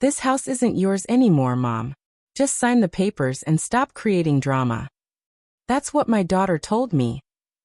This house isn't yours anymore, Mom. Just sign the papers and stop creating drama. That's what my daughter told me.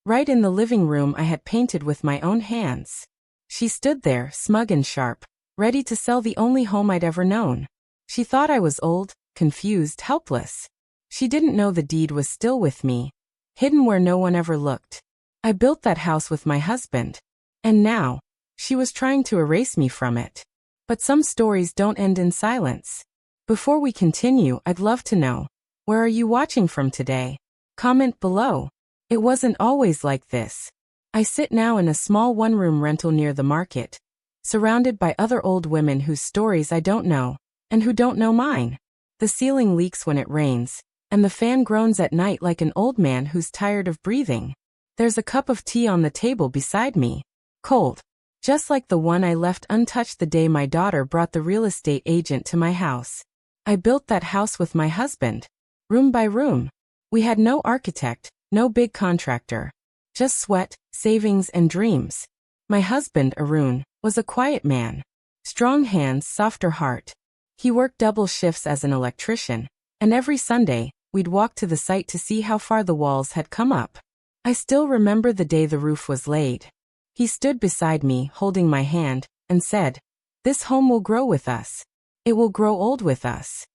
Right in the living room I had painted with my own hands. She stood there, smug and sharp, ready to sell the only home I'd ever known. She thought I was old, confused, helpless. She didn't know the deed was still with me, hidden where no one ever looked. I built that house with my husband. And now, she was trying to erase me from it. But some stories don't end in silence. Before we continue, I'd love to know, where are you watching from today? Comment below. It wasn't always like this. I sit now in a small one-room rental near the market, surrounded by other old women whose stories I don't know, and who don't know mine. The ceiling leaks when it rains, and the fan groans at night like an old man who's tired of breathing. There's a cup of tea on the table beside me. Cold. Just like the one I left untouched the day my daughter brought the real estate agent to my house. I built that house with my husband, room by room. We had no architect, no big contractor. Just sweat, savings, and dreams. My husband, Arun, was a quiet man. Strong hands, softer heart. He worked double shifts as an electrician, and every Sunday, we'd walk to the site to see how far the walls had come up. I still remember the day the roof was laid. He stood beside me, holding my hand, and said, "This home will grow with us. It will grow old with us."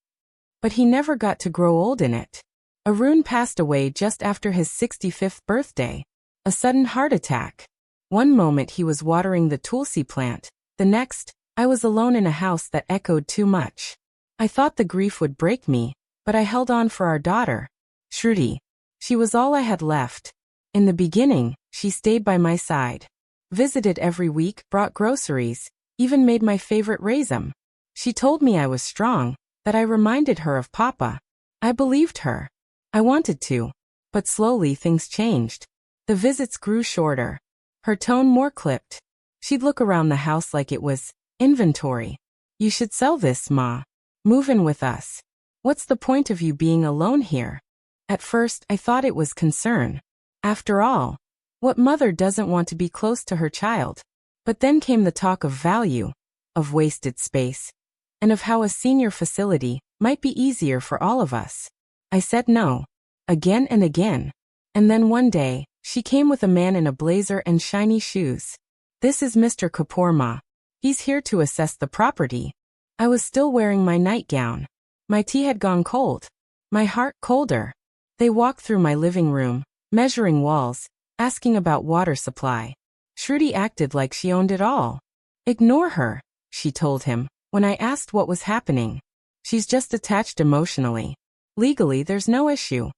But he never got to grow old in it. Arun passed away just after his 65th birthday. A sudden heart attack. One moment he was watering the tulsi plant, the next, I was alone in a house that echoed too much. I thought the grief would break me, but I held on for our daughter, Shruti. She was all I had left. In the beginning, she stayed by my side. Visited every week, brought groceries, even made my favorite raisin. She told me I was strong, that I reminded her of Papa. I believed her. I wanted to. But slowly things changed. The visits grew shorter. Her tone more clipped. She'd look around the house like it was inventory. "You should sell this, Ma. Move in with us. What's the point of you being alone here?" At first, I thought it was concern. After all, what mother doesn't want to be close to her child? But then came the talk of value, of wasted space, and of how a senior facility might be easier for all of us. I said no, again and again. And then one day, she came with a man in a blazer and shiny shoes. "This is Mr. Kapoor, Ma. He's here to assess the property." I was still wearing my nightgown. My tea had gone cold. My heart colder. They walked through my living room, measuring walls, asking about water supply. Shruti acted like she owned it all. "Ignore her," she told him, when I asked what was happening. "She's just attached emotionally. Legally, there's no issue."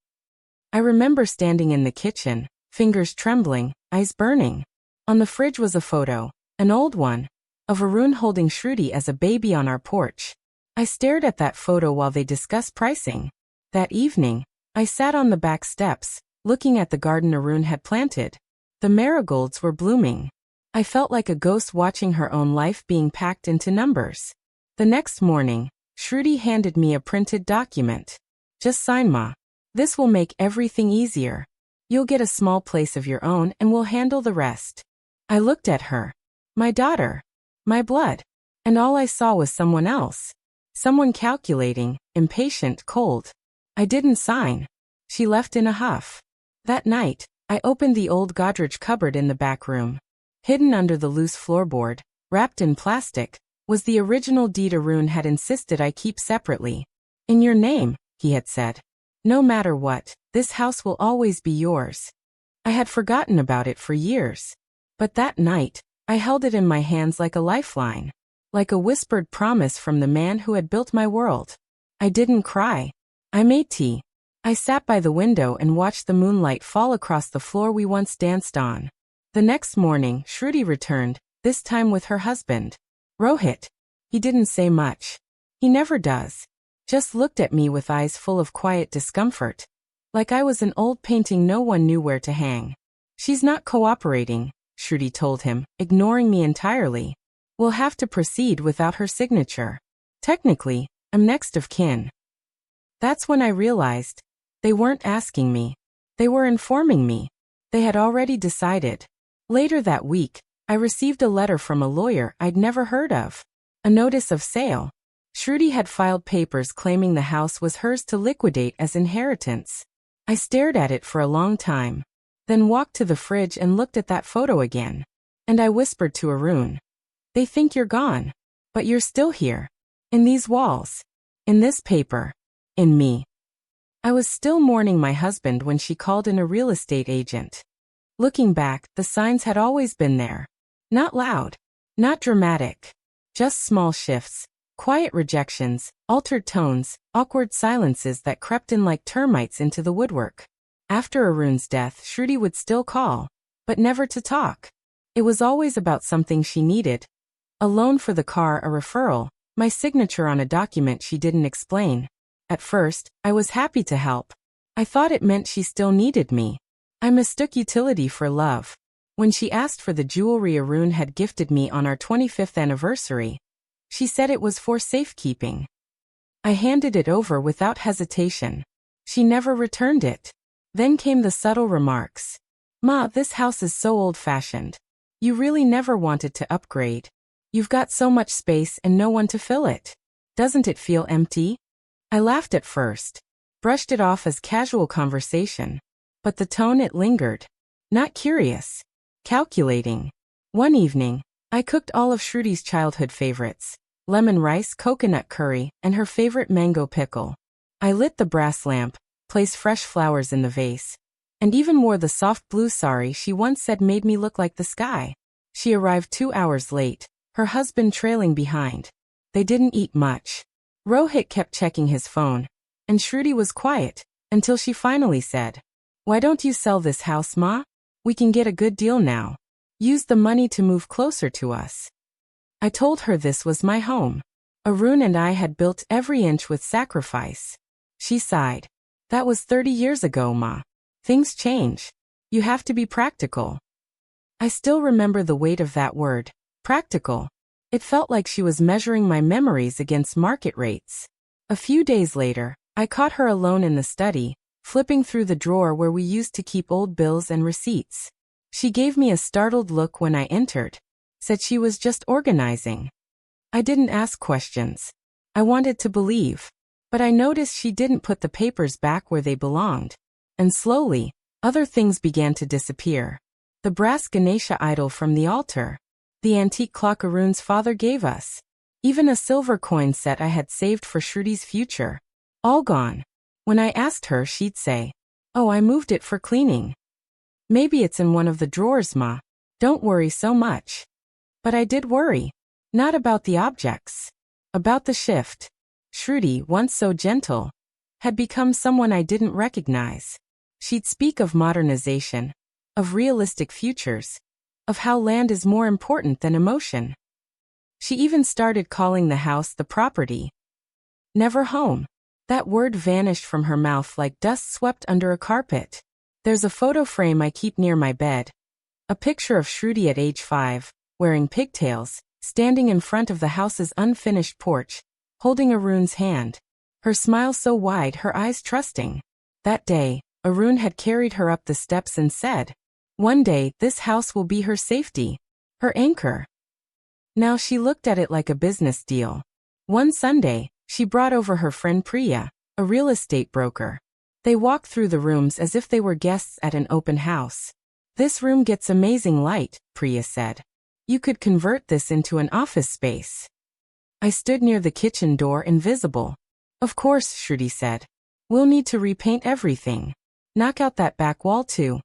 I remember standing in the kitchen, fingers trembling, eyes burning. On the fridge was a photo, an old one, of Arun holding Shruti as a baby on our porch. I stared at that photo while they discussed pricing. That evening, I sat on the back steps, looking at the garden Arun had planted. The marigolds were blooming. I felt like a ghost watching her own life being packed into numbers. The next morning, Shruti handed me a printed document. "Just sign, Ma. This will make everything easier. You'll get a small place of your own and we'll handle the rest." I looked at her. My daughter. My blood. And all I saw was someone else. Someone calculating, impatient, cold. I didn't sign. She left in a huff. That night, I opened the old Godrej cupboard in the back room. Hidden under the loose floorboard, wrapped in plastic, was the original deed Arun had insisted I keep separately. "In your name," he had said. "No matter what, this house will always be yours." I had forgotten about it for years. But that night, I held it in my hands like a lifeline. Like a whispered promise from the man who had built my world. I didn't cry. I made tea. I sat by the window and watched the moonlight fall across the floor we once danced on. The next morning, Shruti returned, this time with her husband, Rohit. He didn't say much. He never does. Just looked at me with eyes full of quiet discomfort. Like I was an old painting no one knew where to hang. "She's not cooperating," Shruti told him, ignoring me entirely. "We'll have to proceed without her signature. Technically, I'm next of kin." That's when I realized. They weren't asking me. They were informing me. They had already decided. Later that week, I received a letter from a lawyer I'd never heard of. A notice of sale. Shruti had filed papers claiming the house was hers to liquidate as inheritance. I stared at it for a long time, then walked to the fridge and looked at that photo again. And I whispered to Arun, "They think you're gone, but you're still here. In these walls. In this paper. In me." I was still mourning my husband when she called in a real estate agent. Looking back, the signs had always been there. Not loud. Not dramatic. Just small shifts. Quiet rejections, altered tones, awkward silences that crept in like termites into the woodwork. After Arun's death, Shruti would still call, but never to talk. It was always about something she needed. A loan for the car, a referral, my signature on a document she didn't explain. At first, I was happy to help. I thought it meant she still needed me. I mistook utility for love. When she asked for the jewelry Arun had gifted me on our 25th anniversary, she said it was for safekeeping. I handed it over without hesitation. She never returned it. Then came the subtle remarks. "Ma, this house is so old-fashioned. You really never wanted to upgrade. You've got so much space and no one to fill it. Doesn't it feel empty?" I laughed at first, brushed it off as casual conversation. But the tone, it lingered. Not curious. Calculating. One evening, I cooked all of Shruti's childhood favorites: lemon rice, coconut curry, and her favorite mango pickle. I lit the brass lamp, placed fresh flowers in the vase, and even wore the soft blue sari she once said made me look like the sky. She arrived 2 hours late, her husband trailing behind. They didn't eat much. Rohit kept checking his phone, and Shruti was quiet, until she finally said, "Why don't you sell this house, Ma? We can get a good deal now. Use the money to move closer to us." I told her this was my home. Arun and I had built every inch with sacrifice. She sighed. "That was 30 years ago, Ma. Things change. You have to be practical." I still remember the weight of that word, practical. It felt like she was measuring my memories against market rates. A few days later, I caught her alone in the study, flipping through the drawer where we used to keep old bills and receipts. She gave me a startled look when I entered, said she was just organizing. I didn't ask questions. I wanted to believe. But I noticed she didn't put the papers back where they belonged. And slowly, other things began to disappear. The brass Ganesha idol from the altar. The antique clock Arun's father gave us. Even a silver coin set I had saved for Shruti's future. All gone. When I asked her, she'd say, "Oh, I moved it for cleaning. Maybe it's in one of the drawers, Ma. Don't worry so much." But I did worry. Not about the objects. About the shift. Shruti, once so gentle, had become someone I didn't recognize. She'd speak of modernization, of realistic futures, of how land is more important than emotion. She even started calling the house the property. Never home. That word vanished from her mouth like dust swept under a carpet. There's a photo frame I keep near my bed. A picture of Shruti at age 5, wearing pigtails, standing in front of the house's unfinished porch, holding Arun's hand. Her smile so wide, her eyes trusting. That day, Arun had carried her up the steps and said, "One day, this house will be her safety, her anchor." Now she looked at it like a business deal. One Sunday, she brought over her friend Priya, a real estate broker. They walked through the rooms as if they were guests at an open house. "This room gets amazing light," Priya said. "You could convert this into an office space." I stood near the kitchen door, invisible. "Of course," Shruti said. "We'll need to repaint everything. Knock out that back wall too."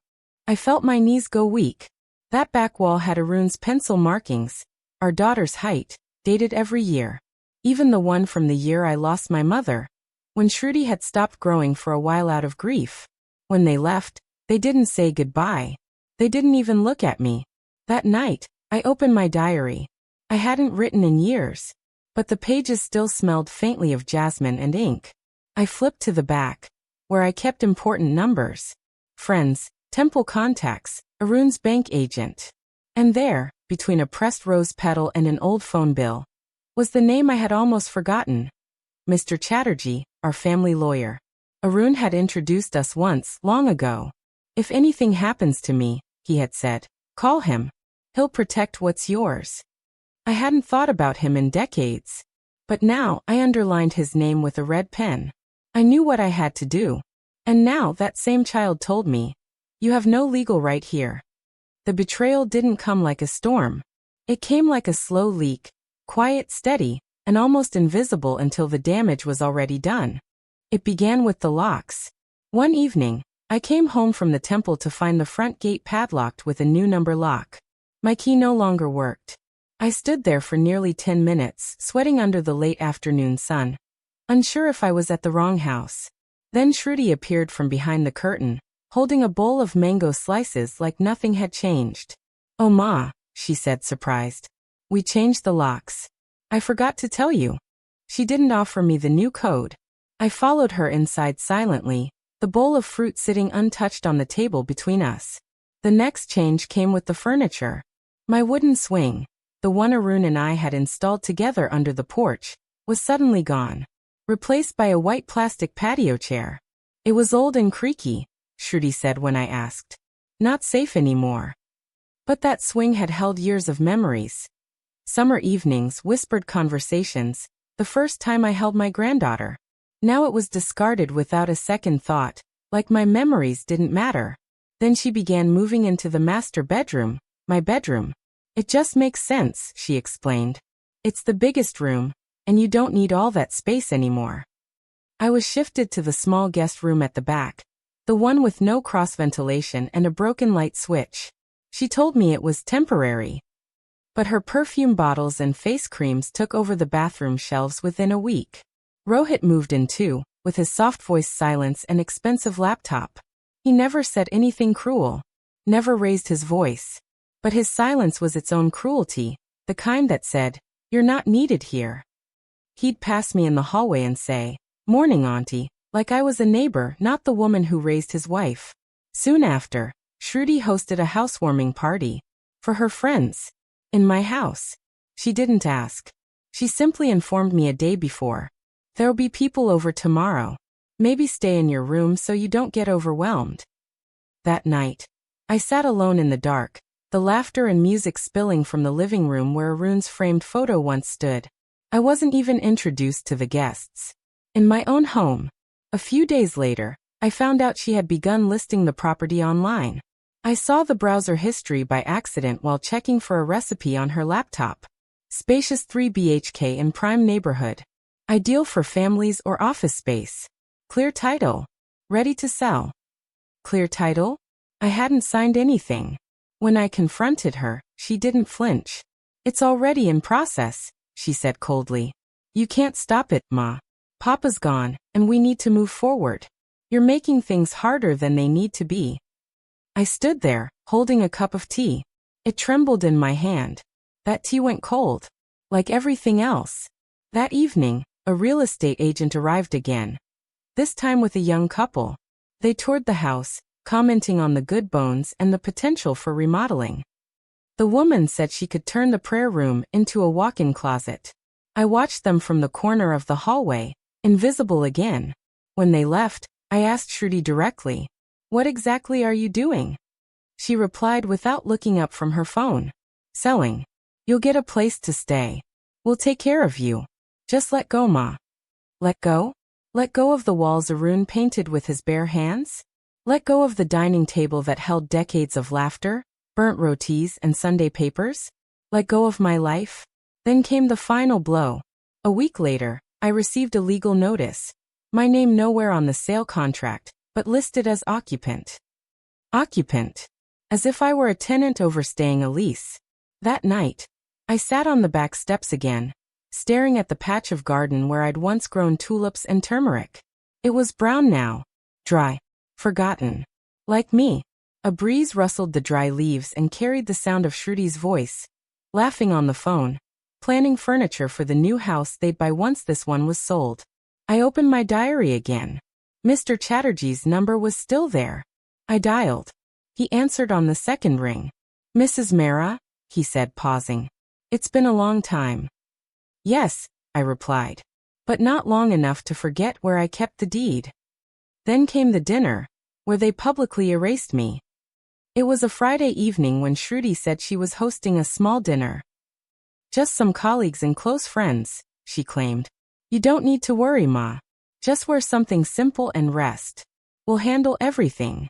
I felt my knees go weak. That back wall had Arun's pencil markings, our daughter's height, dated every year. Even the one from the year I lost my mother, when Shruti had stopped growing for a while out of grief. When they left, they didn't say goodbye. They didn't even look at me. That night, I opened my diary. I hadn't written in years, but the pages still smelled faintly of jasmine and ink. I flipped to the back, where I kept important numbers. Friends, temple contacts, Arun's bank agent. And there, between a pressed rose petal and an old phone bill, was the name I had almost forgotten. Mr. Chatterjee, our family lawyer. Arun had introduced us once, long ago. "If anything happens to me," he had said, "call him. He'll protect what's yours." I hadn't thought about him in decades. But now I underlined his name with a red pen. I knew what I had to do. And now that same child told me, "You have no legal right here." The betrayal didn't come like a storm. It came like a slow leak, quiet, steady, and almost invisible until the damage was already done. It began with the locks. One evening, I came home from the temple to find the front gate padlocked with a new number lock. My key no longer worked. I stood there for nearly 10 minutes, sweating under the late afternoon sun, unsure if I was at the wrong house. Then Shruti appeared from behind the curtain, holding a bowl of mango slices like nothing had changed. "Oh Ma," she said, surprised. "We changed the locks. I forgot to tell you." She didn't offer me the new code. I followed her inside silently, the bowl of fruit sitting untouched on the table between us. The next change came with the furniture. My wooden swing, the one Arun and I had installed together under the porch, was suddenly gone, replaced by a white plastic patio chair. "It was old and creaky," Shruti said when I asked. "Not safe anymore." But that swing had held years of memories. Summer evenings, whispered conversations, the first time I held my granddaughter. Now it was discarded without a second thought, like my memories didn't matter. Then she began moving into the master bedroom, my bedroom. "It just makes sense," she explained. "It's the biggest room, and you don't need all that space anymore." I was shifted to the small guest room at the back, the one with no cross ventilation and a broken light switch. She told me it was temporary. But her perfume bottles and face creams took over the bathroom shelves within a week. Rohit moved in too, with his soft-voiced silence and expensive laptop. He never said anything cruel, never raised his voice. But his silence was its own cruelty, the kind that said, "You're not needed here." He'd pass me in the hallway and say, "Morning, Auntie," like I was a neighbor, not the woman who raised his wife. Soon after, Shruti hosted a housewarming party. For her friends. In my house. She didn't ask. She simply informed me a day before. "There'll be people over tomorrow. Maybe stay in your room so you don't get overwhelmed." That night, I sat alone in the dark, the laughter and music spilling from the living room where Arun's framed photo once stood. I wasn't even introduced to the guests. In my own home. A few days later, I found out she had begun listing the property online. I saw the browser history by accident while checking for a recipe on her laptop. Spacious 3 BHK in prime neighborhood. Ideal for families or office space. Clear title. Ready to sell. Clear title? I hadn't signed anything. When I confronted her, she didn't flinch. "It's already in process," she said coldly. "You can't stop it, Ma. Papa's gone, and we need to move forward. You're making things harder than they need to be." I stood there, holding a cup of tea. It trembled in my hand. That tea went cold. Like everything else. That evening, a real estate agent arrived again. This time with a young couple. They toured the house, commenting on the good bones and the potential for remodeling. The woman said she could turn the prayer room into a walk-in closet. I watched them from the corner of the hallway, invisible again. When they left, I asked Shruti directly, "What exactly are you doing?" She replied without looking up from her phone. "Selling. You'll get a place to stay. We'll take care of you. Just let go, Ma." Let go? Let go of the walls Arun painted with his bare hands? Let go of the dining table that held decades of laughter, burnt rotis and Sunday papers? Let go of my life? Then came the final blow. A week later, I received a legal notice. My name nowhere on the sale contract, but listed as occupant. Occupant. As if I were a tenant overstaying a lease. That night, I sat on the back steps again, staring at the patch of garden where I'd once grown tulips and turmeric. It was brown now, dry, forgotten. Like me. A breeze rustled the dry leaves and carried the sound of Shruti's voice, laughing on the phone, planning furniture for the new house they'd buy once this one was sold. I opened my diary again. Mr. Chatterjee's number was still there. I dialed. He answered on the second ring. "Mrs. Meena?" he said, pausing. "It's been a long time." "Yes," I replied. But not long enough to forget where I kept the deed. Then came the dinner, where they publicly erased me. It was a Friday evening when Shruti said she was hosting a small dinner. Just some colleagues and close friends, she claimed. You don't need to worry, Ma. Just wear something simple and rest. We'll handle everything.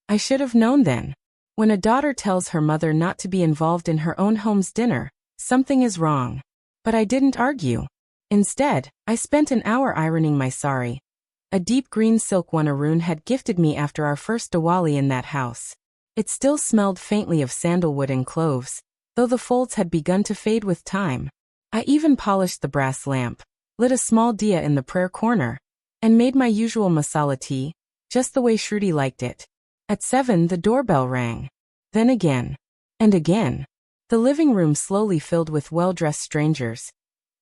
I should have known then. When a daughter tells her mother not to be involved in her own home's dinner, something is wrong. But I didn't argue. Instead, I spent an hour ironing my sari. A deep green silk one Arun had gifted me after our first Diwali in that house. It still smelled faintly of sandalwood and cloves, though the folds had begun to fade with time. I even polished the brass lamp, lit a small diya in the prayer corner, and made my usual masala tea, just the way Shruti liked it. At 7, the doorbell rang. Then again. And again. The living room slowly filled with well-dressed strangers.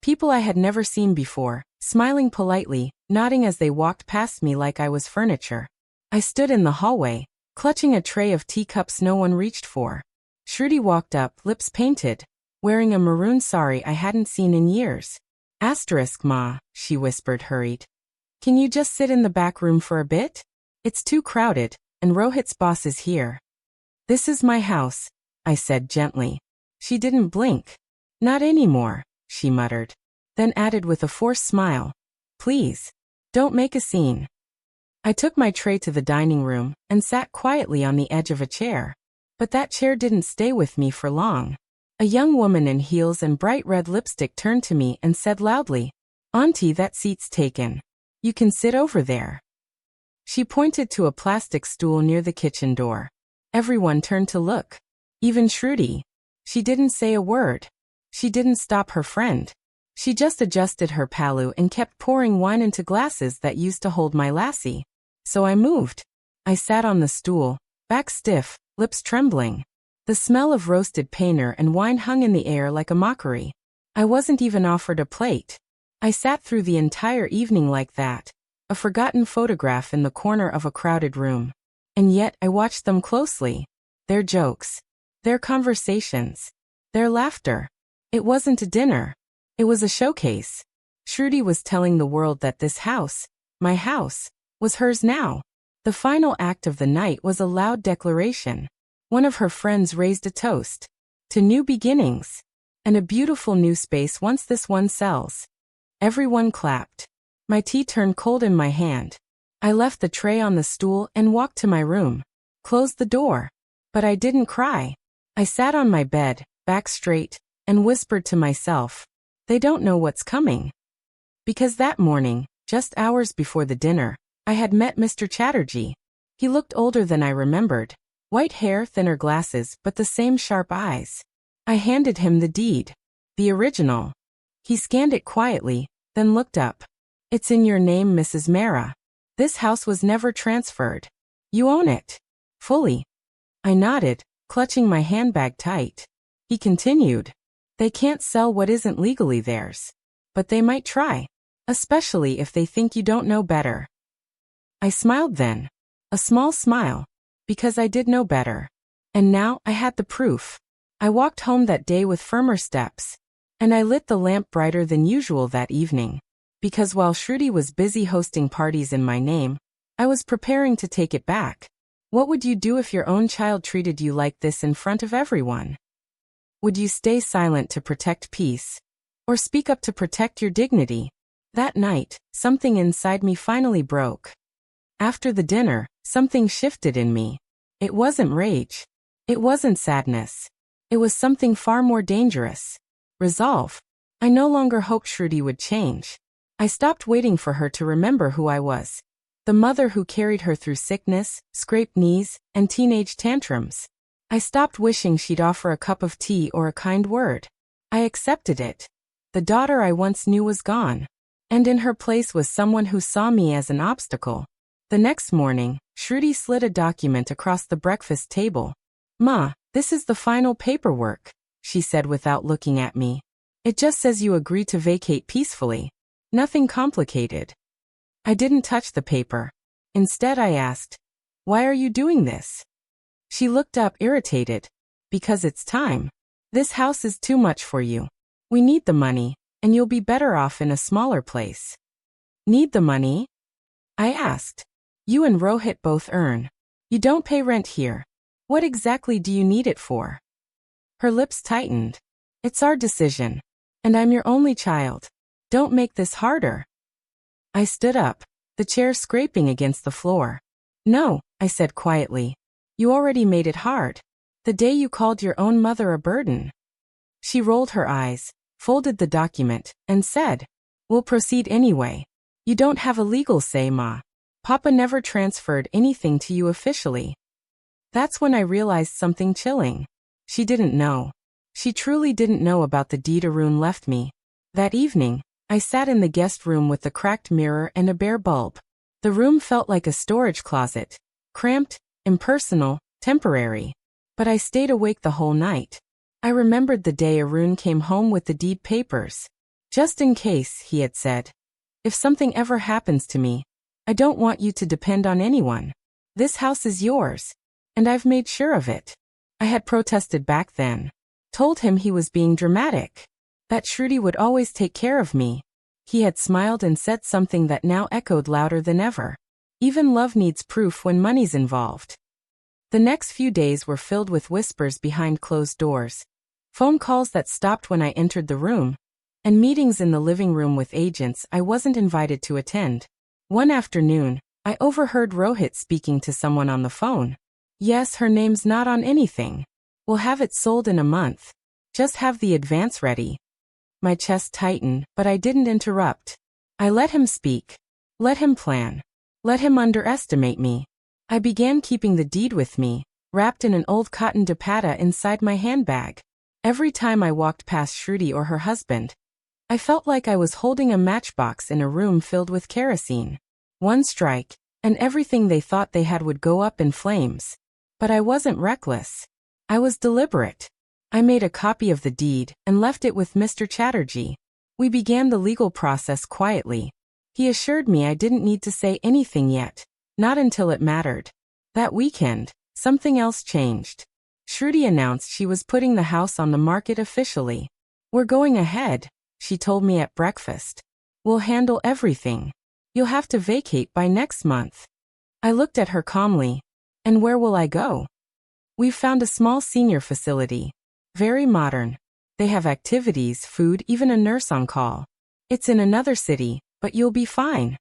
People I had never seen before, smiling politely, nodding as they walked past me like I was furniture. I stood in the hallway, clutching a tray of teacups no one reached for. Shruti walked up, lips painted, wearing a maroon sari I hadn't seen in years. Ma, she whispered, hurried. Can you just sit in the back room for a bit? It's too crowded, and Rohit's boss is here. This is my house, I said gently. She didn't blink. Not anymore, she muttered. Then added with a forced smile. Please, don't make a scene. I took my tray to the dining room and sat quietly on the edge of a chair. But that chair didn't stay with me for long. A young woman in heels and bright red lipstick turned to me and said loudly, Auntie, that seat's taken. You can sit over there. She pointed to a plastic stool near the kitchen door. Everyone turned to look. Even Shruti. She didn't say a word. She didn't stop her friend. She just adjusted her palu and kept pouring wine into glasses that used to hold my lassi. So I moved. I sat on the stool, back stiff, lips trembling. The smell of roasted paneer and wine hung in the air like a mockery. I wasn't even offered a plate. I sat through the entire evening like that, a forgotten photograph in the corner of a crowded room. And yet I watched them closely. Their jokes. Their conversations. Their laughter. It wasn't a dinner. It was a showcase. Shruti was telling the world that this house, my house, was hers now. The final act of the night was a loud declaration. One of her friends raised a toast. To new beginnings. And a beautiful new space once this one sells. Everyone clapped. My tea turned cold in my hand. I left the tray on the stool and walked to my room. Closed the door. But I didn't cry. I sat on my bed, back straight, and whispered to myself, they don't know what's coming. Because that morning, just hours before the dinner, I had met Mr. Chatterjee. He looked older than I remembered. White hair, thinner glasses, but the same sharp eyes. I handed him the deed. The original. He scanned it quietly, then looked up. It's in your name, Mrs. Mehra. This house was never transferred. You own it. Fully. I nodded, clutching my handbag tight. He continued. They can't sell what isn't legally theirs. But they might try. Especially if they think you don't know better. I smiled then. A small smile. Because I did know better. And now I had the proof. I walked home that day with firmer steps. And I lit the lamp brighter than usual that evening. Because while Shruti was busy hosting parties in my name, I was preparing to take it back. What would you do if your own child treated you like this in front of everyone? Would you stay silent to protect peace? Or speak up to protect your dignity? That night, something inside me finally broke. After the dinner, something shifted in me. It wasn't rage. It wasn't sadness. It was something far more dangerous. Resolve. I no longer hoped Shruti would change. I stopped waiting for her to remember who I was. The mother who carried her through sickness, scraped knees, and teenage tantrums. I stopped wishing she'd offer a cup of tea or a kind word. I accepted it. The daughter I once knew was gone. And in her place was someone who saw me as an obstacle. The next morning, Shruti slid a document across the breakfast table. Ma, this is the final paperwork, she said without looking at me. It just says you agree to vacate peacefully. Nothing complicated. I didn't touch the paper. Instead I asked, why are you doing this? She looked up irritated. Because it's time. This house is too much for you. We need the money, and you'll be better off in a smaller place. Need the money? I asked. You and Rohit both earn. You don't pay rent here. What exactly do you need it for? Her lips tightened. It's our decision. And I'm your only child. Don't make this harder. I stood up, the chair scraping against the floor. No, I said quietly. You already made it hard. The day you called your own mother a burden. She rolled her eyes, folded the document, and said, We'll proceed anyway. You don't have a legal say, Ma. Papa never transferred anything to you officially. That's when I realized something chilling. She didn't know. She truly didn't know about the deed Arun left me. That evening, I sat in the guest room with the cracked mirror and a bare bulb. The room felt like a storage closet, cramped, impersonal, temporary. But I stayed awake the whole night. I remembered the day Arun came home with the deed papers. Just in case, he had said. If something ever happens to me, I don't want you to depend on anyone. This house is yours. And I've made sure of it. I had protested back then. Told him he was being dramatic. That Shruti would always take care of me. He had smiled and said something that now echoed louder than ever. Even love needs proof when money's involved. The next few days were filled with whispers behind closed doors, phone calls that stopped when I entered the room, and meetings in the living room with agents I wasn't invited to attend. One afternoon, I overheard Rohit speaking to someone on the phone. Yes, her name's not on anything. We'll have it sold in a month. Just have the advance ready. My chest tightened, but I didn't interrupt. I let him speak. Let him plan. Let him underestimate me. I began keeping the deed with me, wrapped in an old cotton dupatta inside my handbag. Every time I walked past Shruti or her husband, I felt like I was holding a matchbox in a room filled with kerosene. One strike, and everything they thought they had would go up in flames. But I wasn't reckless. I was deliberate. I made a copy of the deed and left it with Mr. Chatterjee. We began the legal process quietly. He assured me I didn't need to say anything yet, not until it mattered. That weekend, something else changed. Shruti announced she was putting the house on the market officially. We're going ahead, she told me at breakfast. We'll handle everything. You'll have to vacate by next month. I looked at her calmly. And where will I go? We've found a small senior facility. Very modern. They have activities, food, even a nurse on call. It's in another city, but you'll be fine.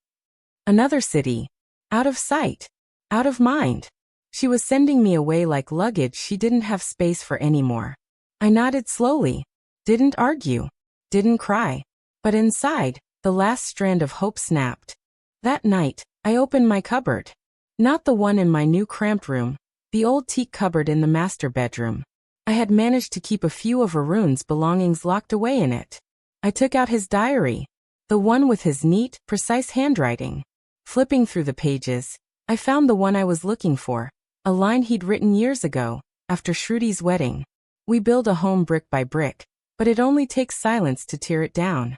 Another city. Out of sight. Out of mind. She was sending me away like luggage she didn't have space for anymore. I nodded slowly. Didn't argue. Didn't cry. But inside, the last strand of hope snapped. That night, I opened my cupboard. Not the one in my new cramped room, the old teak cupboard in the master bedroom. I had managed to keep a few of Arun's belongings locked away in it. I took out his diary, the one with his neat, precise handwriting. Flipping through the pages, I found the one I was looking for, a line he'd written years ago, after Shruti's wedding. We build a home brick by brick, but it only takes silence to tear it down.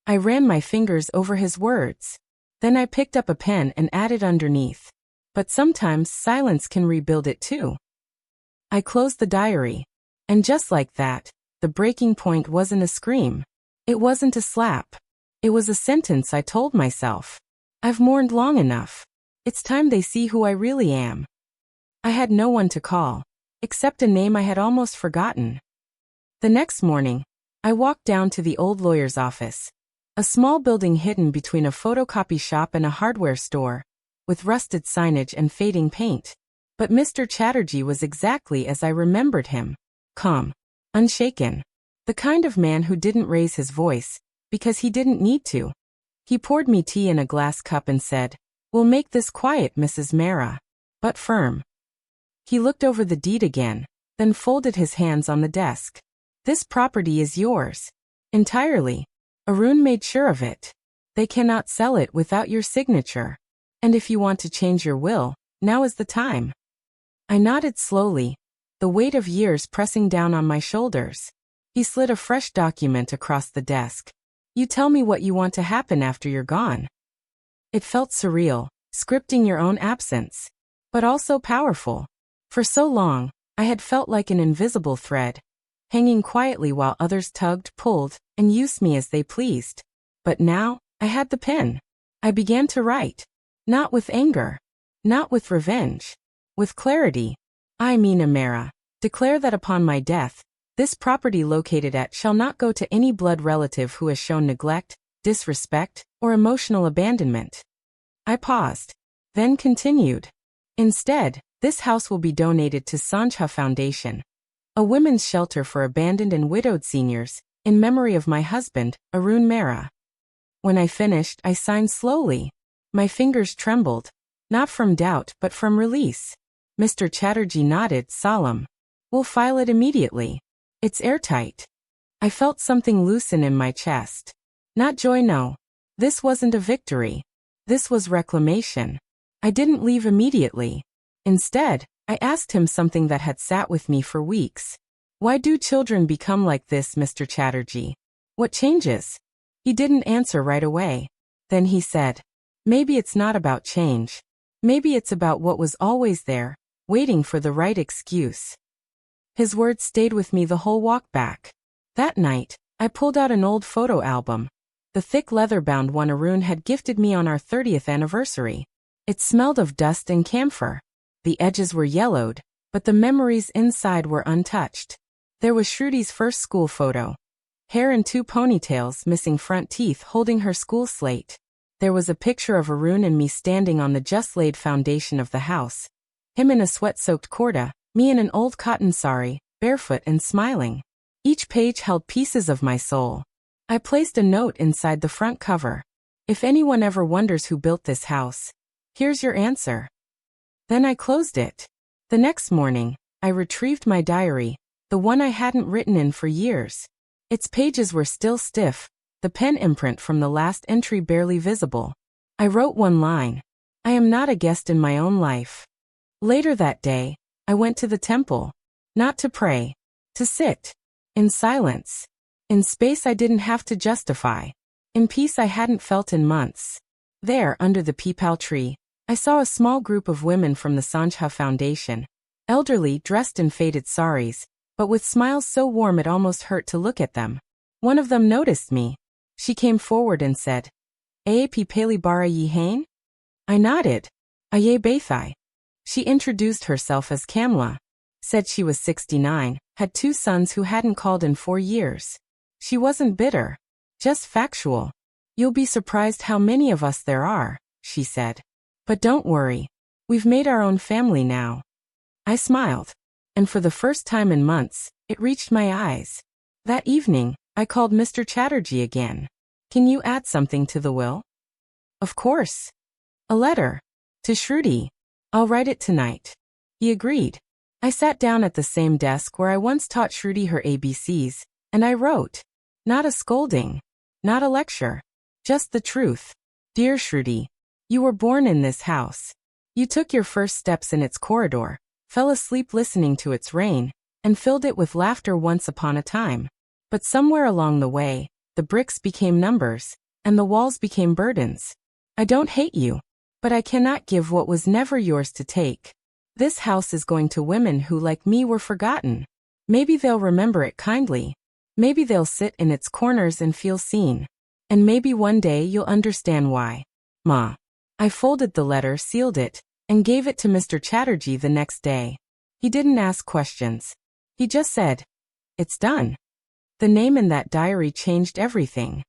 I ran my fingers over his words. Then I picked up a pen and added underneath. But sometimes silence can rebuild it too. I closed the diary. And just like that, the breaking point wasn't a scream. It wasn't a slap. It was a sentence I told myself. I've mourned long enough. It's time they see who I really am. I had no one to call, except a name I had almost forgotten. The next morning, I walked down to the old lawyer's office, a small building hidden between a photocopy shop and a hardware store, with rusted signage and fading paint. But Mr. Chatterjee was exactly as I remembered him. Calm. Unshaken. The kind of man who didn't raise his voice, because he didn't need to. He poured me tea in a glass cup and said, We'll make this quiet, Mrs. Meena. But firm. He looked over the deed again, then folded his hands on the desk. This property is yours. Entirely. Arun made sure of it. They cannot sell it without your signature. And if you want to change your will, now is the time. I nodded slowly, the weight of years pressing down on my shoulders. He slid a fresh document across the desk. You tell me what you want to happen after you're gone. It felt surreal, scripting your own absence. But also powerful. For so long, I had felt like an invisible thread, hanging quietly while others tugged, pulled, and used me as they pleased. But now, I had the pen. I began to write. Not with anger. Not with revenge. With clarity. I, Meena Meena, declare that upon my death, this property located at shall not go to any blood relative who has shown neglect, disrespect, or emotional abandonment. I paused, then continued. Instead, this house will be donated to Sanjha Foundation, a women's shelter for abandoned and widowed seniors, in memory of my husband, Arun Mehra. When I finished, I signed slowly. My fingers trembled, not from doubt but from release. Mr. Chatterjee nodded, solemn. We'll file it immediately. It's airtight. I felt something loosen in my chest. Not joy, no. This wasn't a victory. This was reclamation. I didn't leave immediately. Instead, I asked him something that had sat with me for weeks. Why do children become like this, Mr. Chatterjee? What changes? He didn't answer right away. Then he said, maybe it's not about change. Maybe it's about what was always there, waiting for the right excuse. His words stayed with me the whole walk back. That night, I pulled out an old photo album. The thick leather-bound one Arun had gifted me on our 30th anniversary. It smelled of dust and camphor. The edges were yellowed, but the memories inside were untouched. There was Shrudi's first school photo. Hair in 2 ponytails, missing front teeth, holding her school slate. There was a picture of Arun and me standing on the just-laid foundation of the house. Him in a sweat-soaked kurta, me in an old cotton sari, barefoot and smiling. Each page held pieces of my soul. I placed a note inside the front cover. If anyone ever wonders who built this house, here's your answer. Then I closed it. The next morning, I retrieved my diary, the one I hadn't written in for years. Its pages were still stiff, the pen imprint from the last entry barely visible. I wrote one line. I am not a guest in my own life. Later that day, I went to the temple. Not to pray. To sit. In silence. In space I didn't have to justify. In peace I hadn't felt in months. There, under the peepal tree, I saw a small group of women from the Sanjha Foundation. Elderly, dressed in faded saris, but with smiles so warm it almost hurt to look at them. One of them noticed me. She came forward and said, Aap Pali Bara Yi Hain? I nodded. Aye Bathai. She introduced herself as Kamla. Said she was 69, had 2 sons who hadn't called in 4 years. She wasn't bitter. Just factual. You'll be surprised how many of us there are, she said. But don't worry. We've made our own family now. I smiled. And for the first time in months, it reached my eyes. That evening, I called Mr. Chatterjee again. Can you add something to the will? Of course. A letter. To Shruti. I'll write it tonight. He agreed. I sat down at the same desk where I once taught Shruti her ABCs, and I wrote. Not a scolding. Not a lecture. Just the truth. Dear Shruti, you were born in this house. You took your first steps in its corridor, fell asleep listening to its rain, and filled it with laughter once upon a time. But somewhere along the way, the bricks became numbers, and the walls became burdens. I don't hate you, but I cannot give what was never yours to take. This house is going to women who, like me, were forgotten. Maybe they'll remember it kindly. Maybe they'll sit in its corners and feel seen. And maybe one day you'll understand why. Ma. I folded the letter, sealed it, and gave it to Mr. Chatterjee the next day. He didn't ask questions. He just said, it's done. The name in that diary changed everything.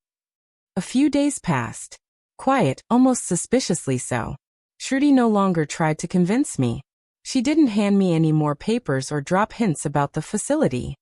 A few days passed. Quiet, almost suspiciously so. Shruti no longer tried to convince me. She didn't hand me any more papers or drop hints about the facility.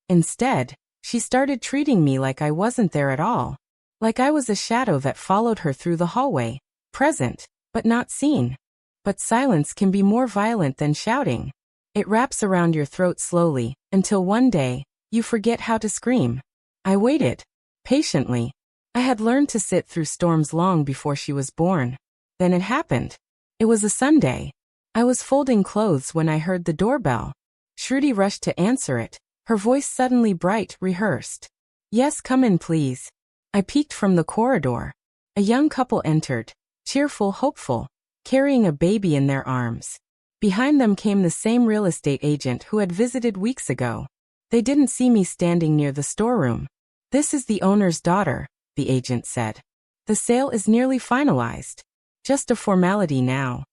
Instead, she started treating me like I wasn't there at all. Like I was a shadow that followed her through the hallway, present, but not seen. But silence can be more violent than shouting. It wraps around your throat slowly, until one day, you forget how to scream. I waited. Patiently. I had learned to sit through storms long before she was born. Then it happened. It was a Sunday. I was folding clothes when I heard the doorbell. Shruti rushed to answer it, her voice suddenly bright, rehearsed. Yes, come in please. I peeked from the corridor. A young couple entered, cheerful, hopeful, carrying a baby in their arms. Behind them came the same real estate agent who had visited weeks ago. They didn't see me standing near the storeroom. This is the owner's daughter, the agent said. The sale is nearly finalized. Just a formality now.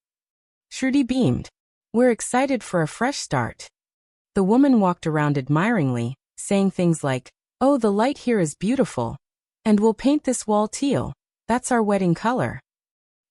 Shruti beamed. We're excited for a fresh start. The woman walked around admiringly, saying things like, oh, the light here is beautiful. And we'll paint this wall teal. That's our wedding color.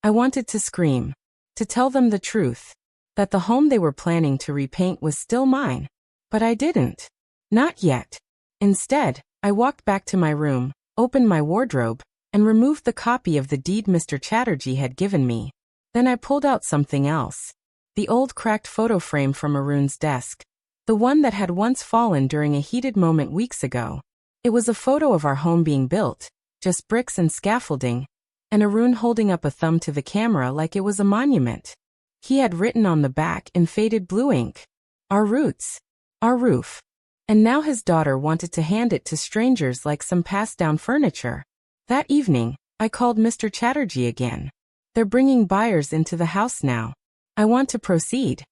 I wanted to scream. To tell them the truth. That the home they were planning to repaint was still mine. But I didn't. Not yet. Instead, I walked back to my room, opened my wardrobe, and removed the copy of the deed Mr. Chatterjee had given me. Then I pulled out something else. The old cracked photo frame from Arun's desk. The one that had once fallen during a heated moment weeks ago. It was a photo of our home being built, just bricks and scaffolding, and Arun holding up a thumb to the camera like it was a monument. He had written on the back in faded blue ink, "Our roots. Our roof." And now his daughter wanted to hand it to strangers like some passed-down furniture. That evening, I called Mr. Chatterjee again. They're bringing buyers into the house now. I want to proceed.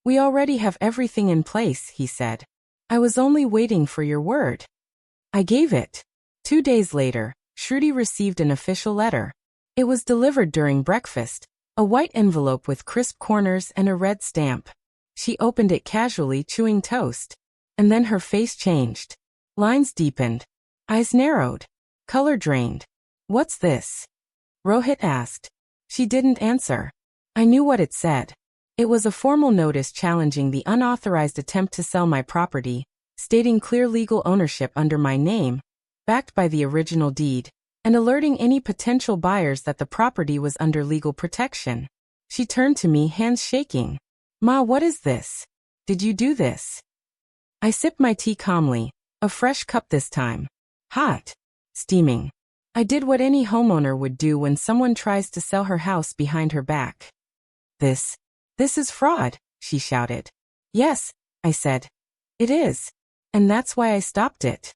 We already have everything in place, he said. I was only waiting for your word. I gave it. 2 days later, Shruti received an official letter. It was delivered during breakfast, a white envelope with crisp corners and a red stamp. She opened it casually, chewing toast. And then her face changed. Lines deepened. Eyes narrowed. Color drained. "What's this?" Rohit asked. She didn't answer. I knew what it said. It was a formal notice challenging the unauthorized attempt to sell my property, stating clear legal ownership under my name, backed by the original deed, and alerting any potential buyers that the property was under legal protection. She turned to me, hands shaking. "Ma, what is this? Did you do this?" I sipped my tea calmly, a fresh cup this time. Hot. Steaming. I did what any homeowner would do when someone tries to sell her house behind her back. This is fraud," she shouted. "Yes," I said. "It is. And that's why I stopped it."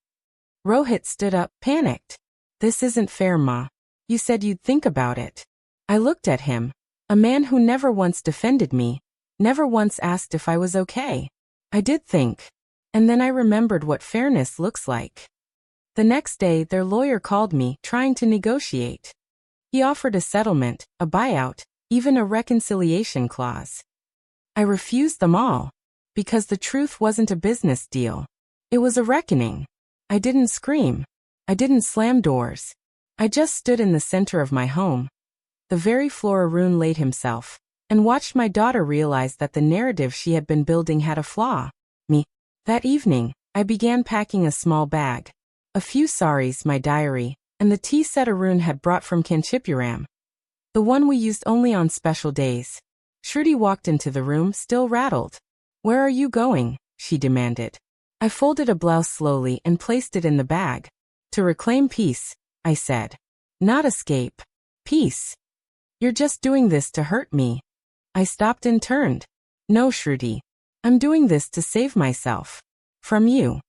Rohit stood up, panicked. "This isn't fair, Ma. You said you'd think about it." I looked at him, a man who never once defended me, never once asked if I was okay. I did think. And then I remembered what fairness looks like. The next day, their lawyer called me, trying to negotiate. He offered a settlement, a buyout, even a reconciliation clause. I refused them all, because the truth wasn't a business deal. It was a reckoning. I didn't scream. I didn't slam doors. I just stood in the center of my home, the very floor Arun laid himself, and watched my daughter realize that the narrative she had been building had a flaw. Me. That evening, I began packing a small bag. A few saris, my diary, and the tea set Arun had brought from Kanchipuram. The one we used only on special days. Shruti walked into the room, still rattled. "Where are you going?" she demanded. I folded a blouse slowly and placed it in the bag. "To reclaim peace," I said. "Not escape. Peace. You're just doing this to hurt me." I stopped and turned. "No, Shruti. I'm doing this to save myself. From you."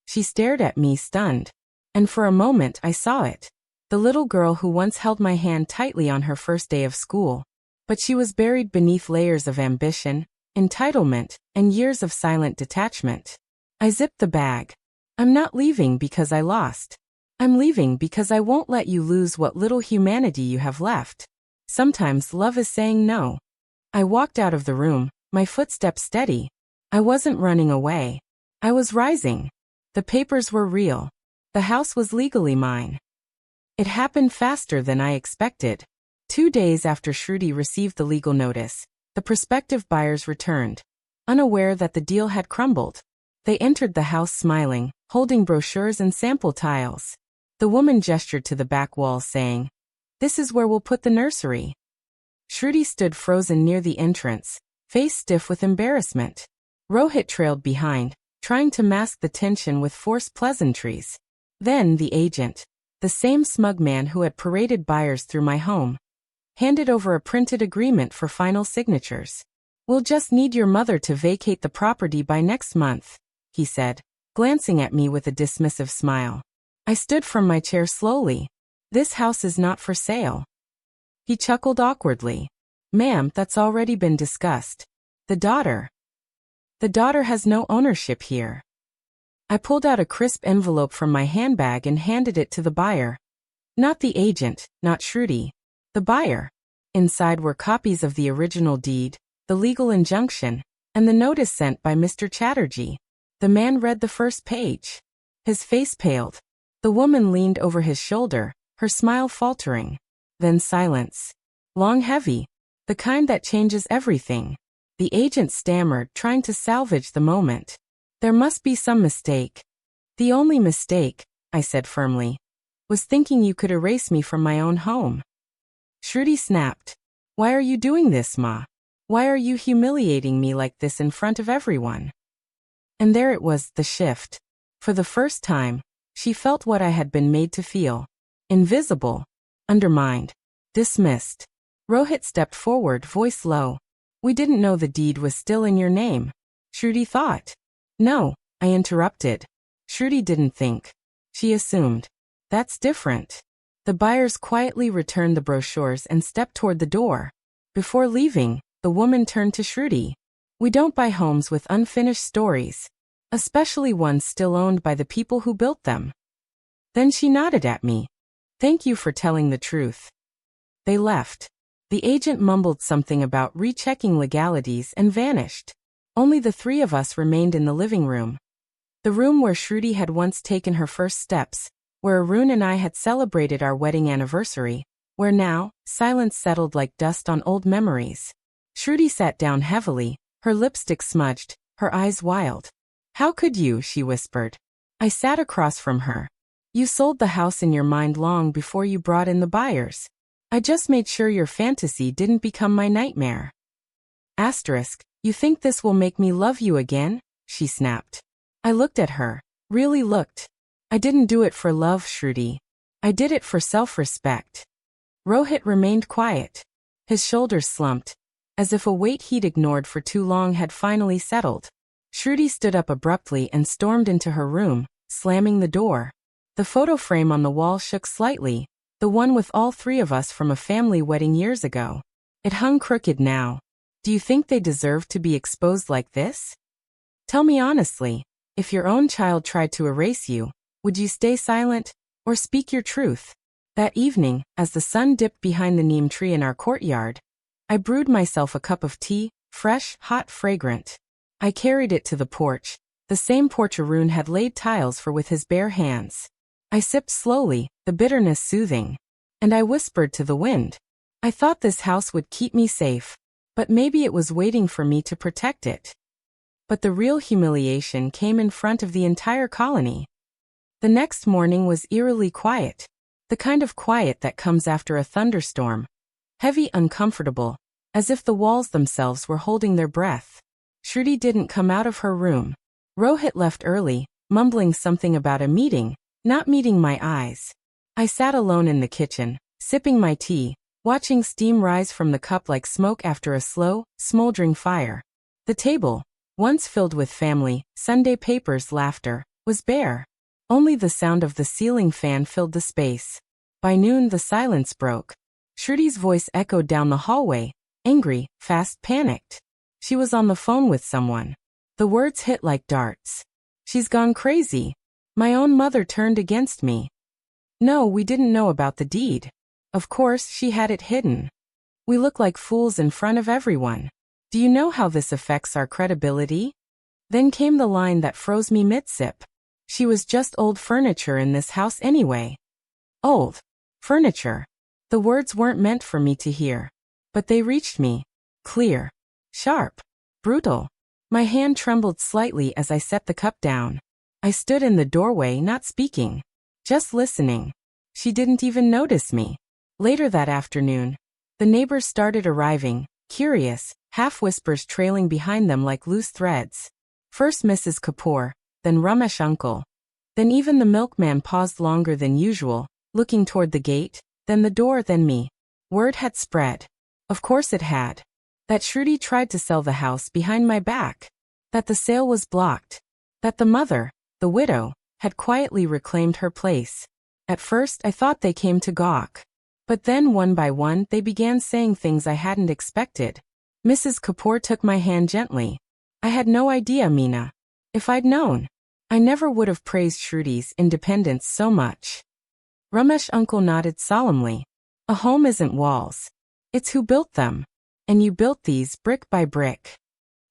She stared at me, stunned. And for a moment I saw it. The little girl who once held my hand tightly on her first day of school. But she was buried beneath layers of ambition, entitlement, and years of silent detachment. I zipped the bag. "I'm not leaving because I lost. I'm leaving because I won't let you lose what little humanity you have left. Sometimes love is saying no." I walked out of the room, my footsteps steady. I wasn't running away. I was rising. The papers were real. The house was legally mine. It happened faster than I expected. 2 days after Shruti received the legal notice, the prospective buyers returned, unaware that the deal had crumbled. They entered the house smiling, holding brochures and sample tiles. The woman gestured to the back wall, saying, "This is where we'll put the nursery." Shruti stood frozen near the entrance, face stiff with embarrassment. Rohit trailed behind, trying to mask the tension with forced pleasantries. Then the agent, the same smug man who had paraded buyers through my home, handed over a printed agreement for final signatures. "We'll just need your mother to vacate the property by next month," he said, glancing at me with a dismissive smile. I stood from my chair slowly. "This house is not for sale." He chuckled awkwardly. "Ma'am, that's already been discussed. The daughter has no ownership here." I pulled out a crisp envelope from my handbag and handed it to the buyer. Not the agent, not Shruti. The buyer. Inside were copies of the original deed, the legal injunction, and the notice sent by Mr. Chatterjee. The man read the first page. His face paled. The woman leaned over his shoulder, her smile faltering. Then silence. Long, heavy. The kind that changes everything. The agent stammered, trying to salvage the moment. There must be some mistake. The only mistake, I said firmly, was thinking you could erase me from my own home. Shruti snapped. Why are you doing this, Ma? Why are you humiliating me like this in front of everyone? And there it was, the shift. For the first time, she felt what I had been made to feel. Invisible. Undermined. Dismissed. Rohit stepped forward, voice low. We didn't know the deed was still in your name. Shruti thought. No, I interrupted. Shruti didn't think. She assumed. That's different. The buyers quietly returned the brochures and stepped toward the door. Before leaving, the woman turned to Shruti. We don't buy homes with unfinished stories, especially ones still owned by the people who built them. Then she nodded at me. Thank you for telling the truth. They left. The agent mumbled something about rechecking legalities and vanished. Only the three of us remained in the living room. The room where Shruti had once taken her first steps, where Arun and I had celebrated our wedding anniversary, where now, silence settled like dust on old memories. Shruti sat down heavily, her lipstick smudged, her eyes wild. How could you, she whispered. I sat across from her. You sold the house in your mind long before you brought in the buyers. I just made sure your fantasy didn't become my nightmare. Asterisk, you think this will make me love you again? She snapped. I looked at her, really looked. I didn't do it for love, Shruti. I did it for self-respect. Rohit remained quiet. His shoulders slumped, as if a weight he'd ignored for too long had finally settled. Shruti stood up abruptly and stormed into her room, slamming the door. The photo frame on the wall shook slightly, the one with all three of us from a family wedding years ago. It hung crooked now. Do you think they deserve to be exposed like this? Tell me honestly, if your own child tried to erase you, would you stay silent, or speak your truth? That evening, as the sun dipped behind the neem tree in our courtyard, I brewed myself a cup of tea, fresh, hot, fragrant. I carried it to the porch, the same porch Arun had laid tiles for with his bare hands. I sipped slowly, the bitterness soothing. And I whispered to the wind. I thought this house would keep me safe, but maybe it was waiting for me to protect it. But the real humiliation came in front of the entire colony. The next morning was eerily quiet. The kind of quiet that comes after a thunderstorm. Heavy, uncomfortable, as if the walls themselves were holding their breath. Shruti didn't come out of her room. Rohit left early, mumbling something about a meeting, not meeting my eyes. I sat alone in the kitchen, sipping my tea, watching steam rise from the cup like smoke after a slow, smoldering fire. The table, once filled with family, Sunday papers, laughter, was bare. Only the sound of the ceiling fan filled the space. By noon the silence broke. Shruti's voice echoed down the hallway, angry, fast, panicked. She was on the phone with someone. The words hit like darts. She's gone crazy. My own mother turned against me. No, we didn't know about the deed. Of course, she had it hidden. We look like fools in front of everyone. Do you know how this affects our credibility? Then came the line that froze me mid-sip. She was just old furniture in this house anyway. Old furniture. The words weren't meant for me to hear. But they reached me. Clear. Sharp. Brutal. My hand trembled slightly as I set the cup down. I stood in the doorway, not speaking. Just listening. She didn't even notice me. Later that afternoon, the neighbors started arriving, curious, half-whispers trailing behind them like loose threads. First Mrs. Kapoor, then Ramesh uncle. Then even the milkman paused longer than usual, looking toward the gate, then the door, then me. Word had spread. Of course it had. That Shruti tried to sell the house behind my back. That the sale was blocked. That the mother, the widow, had quietly reclaimed her place. At first I thought they came to gawk. But then one by one they began saying things I hadn't expected. Mrs. Kapoor took my hand gently. I had no idea, Meena. If I'd known, I never would have praised Shruti's independence so much. Ramesh uncle nodded solemnly. A home isn't walls. It's who built them. And you built these brick by brick.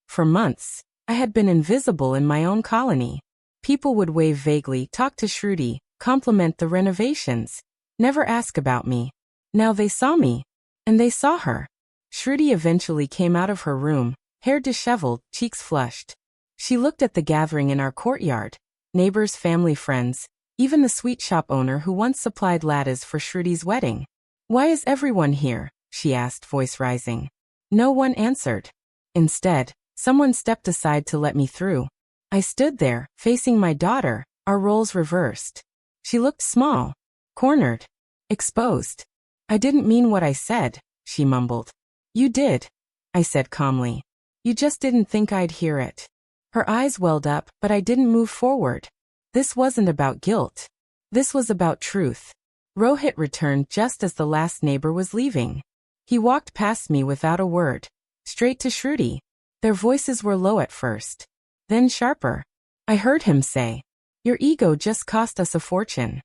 For months, I had been invisible in my own colony. People would wave vaguely, talk to Shruti, compliment the renovations, never ask about me. Now they saw me. And they saw her. Shruti eventually came out of her room, hair disheveled, cheeks flushed. She looked at the gathering in our courtyard, neighbors, family, friends, even the sweet shop owner who once supplied lattes for Shruti's wedding. "Why is everyone here?" she asked, voice rising. No one answered. Instead, someone stepped aside to let me through. I stood there, facing my daughter, our roles reversed. She looked small, cornered, exposed. "I didn't mean what I said," she mumbled. "You did," I said calmly. "You just didn't think I'd hear it." Her eyes welled up, but I didn't move forward. This wasn't about guilt. This was about truth. Rohit returned just as the last neighbor was leaving. He walked past me without a word, straight to Shruti. Their voices were low at first, then sharper. I heard him say, "Your ego just cost us a fortune."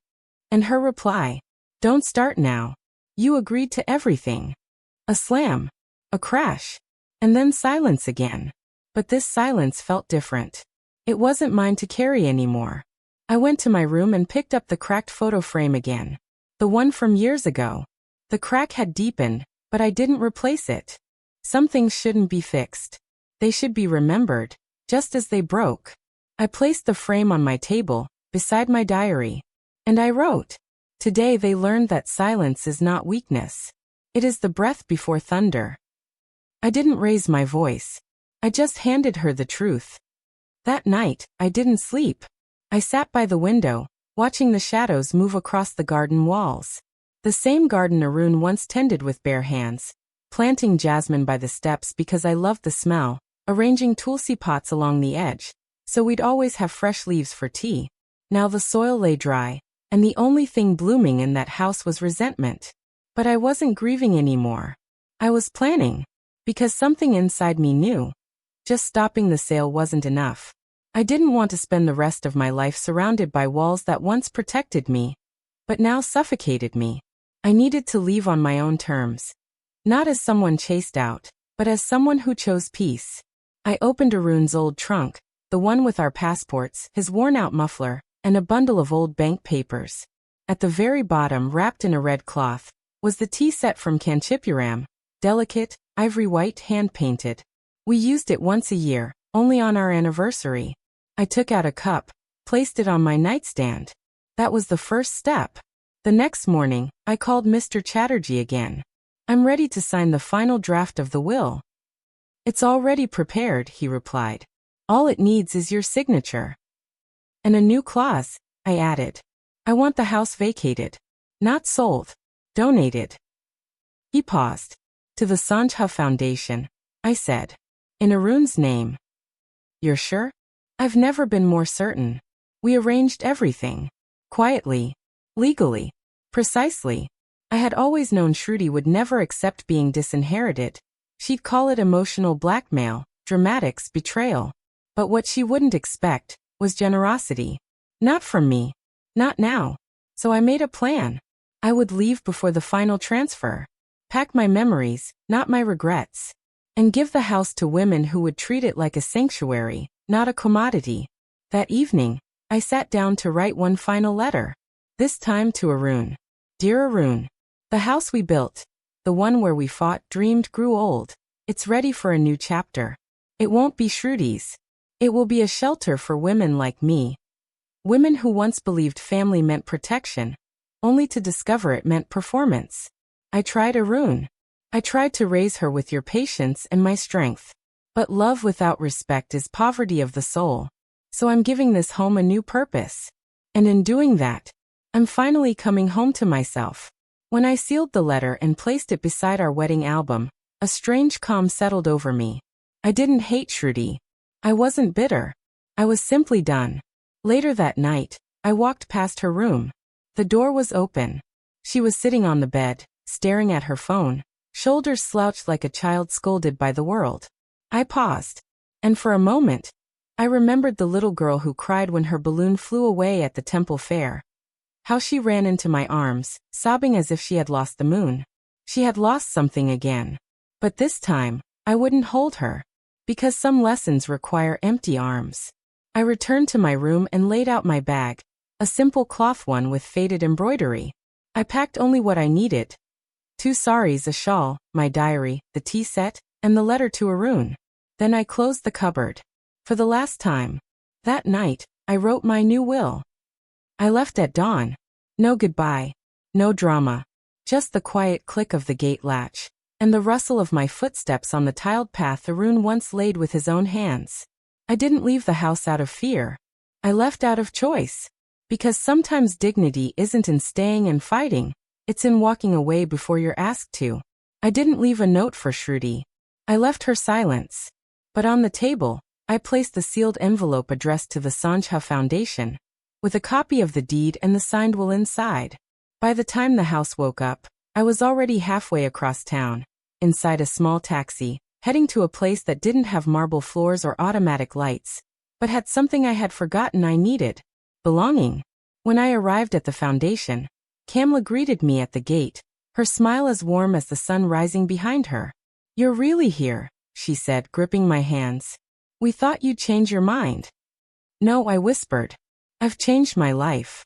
And her reply, "Don't start now. You agreed to everything." A slam, a crash, and then silence again. But this silence felt different. It wasn't mine to carry anymore. I went to my room and picked up the cracked photo frame again. The one from years ago. The crack had deepened, but I didn't replace it. Some things shouldn't be fixed. They should be remembered, just as they broke. I placed the frame on my table, beside my diary. And I wrote, "Today they learned that silence is not weakness. It is the breath before thunder." I didn't raise my voice. I just handed her the truth. That night, I didn't sleep. I sat by the window, watching the shadows move across the garden walls. The same garden Arun once tended with bare hands, planting jasmine by the steps because I loved the smell, arranging tulsi pots along the edge, so we'd always have fresh leaves for tea. Now the soil lay dry, and the only thing blooming in that house was resentment. But I wasn't grieving anymore. I was planning, because something inside me knew. Just stopping the sale wasn't enough. I didn't want to spend the rest of my life surrounded by walls that once protected me, but now suffocated me. I needed to leave on my own terms. Not as someone chased out, but as someone who chose peace. I opened Arun's old trunk, the one with our passports, his worn-out muffler, and a bundle of old bank papers. At the very bottom, wrapped in a red cloth, was the tea set from Kanchipuram, delicate, ivory white, hand-painted. We used it once a year, only on our anniversary. I took out a cup, placed it on my nightstand. That was the first step. The next morning, I called Mr. Chatterjee again. "I'm ready to sign the final draft of the will." "It's already prepared," he replied. "All it needs is your signature." "And a new clause," I added. "I want the house vacated. Not sold. Donated." He paused. "To the Sanjha Foundation," I said. "In Arun's name." "You're sure?" "I've never been more certain. We arranged everything. Quietly. Legally. Precisely. I had always known Shruti would never accept being disinherited. She'd call it emotional blackmail, dramatics, betrayal. But what she wouldn't expect was generosity. Not from me. Not now. So I made a plan. I would leave before the final transfer. Pack my memories, not my regrets. And give the house to women who would treat it like a sanctuary, not a commodity. That evening, I sat down to write one final letter. This time to Arun. "Dear Arun, the house we built, the one where we fought, dreamed, grew old. It's ready for a new chapter. It won't be Shruti's. It will be a shelter for women like me. Women who once believed family meant protection, only to discover it meant performance. I tried Arun. I tried to raise her with your patience and my strength. But love without respect is poverty of the soul. So I'm giving this home a new purpose. And in doing that, I'm finally coming home to myself." When I sealed the letter and placed it beside our wedding album, a strange calm settled over me. I didn't hate Shruti. I wasn't bitter. I was simply done. Later that night, I walked past her room. The door was open. She was sitting on the bed, staring at her phone, shoulders slouched like a child scolded by the world. I paused. And for a moment, I remembered the little girl who cried when her balloon flew away at the temple fair. How she ran into my arms, sobbing as if she had lost the moon. She had lost something again. But this time, I wouldn't hold her. Because some lessons require empty arms. I returned to my room and laid out my bag, A simple cloth one with faded embroidery. I packed only what I needed. 2 saris, a shawl, my diary, the tea set, and the letter to Arun. Then I closed the cupboard. For the last time. That night, I wrote my new will. I left at dawn. No goodbye. No drama. Just the quiet click of the gate latch, and the rustle of my footsteps on the tiled path Arun once laid with his own hands. I didn't leave the house out of fear. I left out of choice. Because sometimes dignity isn't in staying and fighting, it's in walking away before you're asked to. I didn't leave a note for Shruti. I left her silence. But on the table, I placed the sealed envelope addressed to the Sanjha Foundation, with a copy of the deed and the signed will inside. By the time the house woke up, I was already halfway across town, inside a small taxi, heading to a place that didn't have marble floors or automatic lights, but had something I had forgotten I needed: belonging. When I arrived at the foundation, Kamla greeted me at the gate, her smile as warm as the sun rising behind her. "You're really here," she said, gripping my hands. "We thought you'd change your mind." "No," I whispered. "I've changed my life."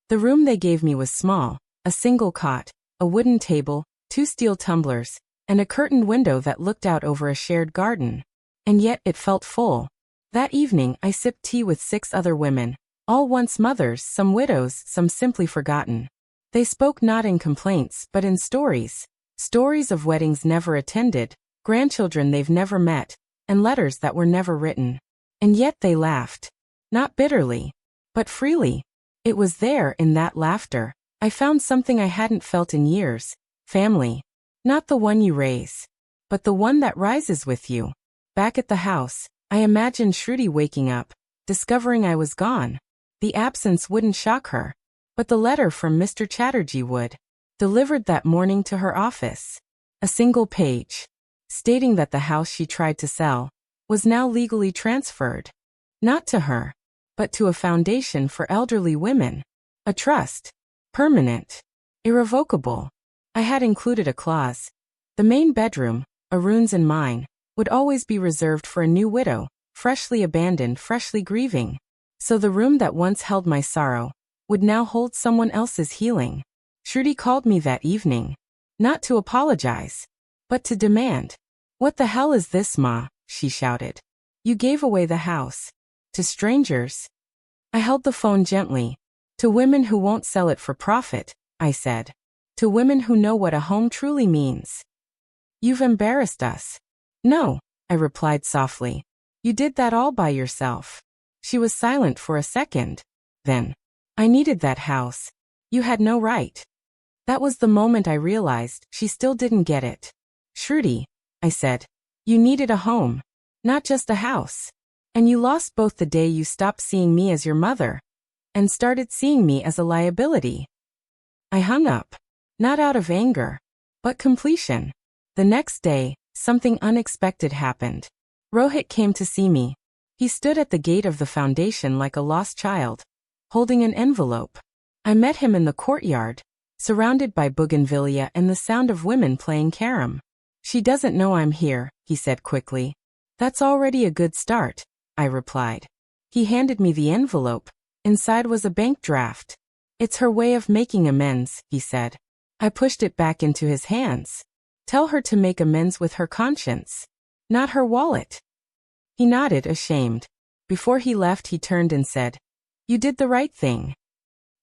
The room they gave me was small: a single cot, a wooden table, 2 steel tumblers, and a curtained window that looked out over a shared garden. And yet it felt full. That evening I sipped tea with 6 other women, all once mothers, some widows, some simply forgotten. They spoke not in complaints but in stories. Stories of weddings never attended, grandchildren they've never met, and letters that were never written. And yet they laughed. Not bitterly, but freely. It was there, in that laughter, I found something I hadn't felt in years: family. Not the one you raise, but the one that rises with you. Back at the house, I imagined Shruti waking up, discovering I was gone. The absence wouldn't shock her, but the letter from Mr. Chatterjee would. Delivered that morning to her office. A single page, stating that the house she tried to sell was now legally transferred. Not to her, but to a foundation for elderly women. A trust. Permanent. Irrevocable. I had included a clause. The main bedroom, Arun's and mine, would always be reserved for a new widow, freshly abandoned, freshly grieving. So the room that once held my sorrow would now hold someone else's healing. Shruti called me that evening. Not to apologize, but to demand. "What the hell is this, Ma?" she shouted. "You gave away the house. To strangers." I held the phone gently. "To women who won't sell it for profit," I said. "To women who know what a home truly means." "You've embarrassed us." "No," I replied softly. "You did that all by yourself." She was silent for a second. Then, "I needed that house. You had no right." That was the moment I realized she still didn't get it. "Shruti," I said, "you needed a home, not just a house. And you lost both the day you stopped seeing me as your mother and started seeing me as a liability." I hung up, not out of anger, but completion. The next day, something unexpected happened. Rohit came to see me. He stood at the gate of the foundation like a lost child, holding an envelope. I met him in the courtyard, surrounded by bougainvillea and the sound of women playing carom. "She doesn't know I'm here," he said quickly. "That's already a good start," I replied. He handed me the envelope. Inside was a bank draft. "It's her way of making amends," he said. I pushed it back into his hands. "Tell her to make amends with her conscience, not her wallet." He nodded, ashamed. Before he left, he turned and said, "You did the right thing."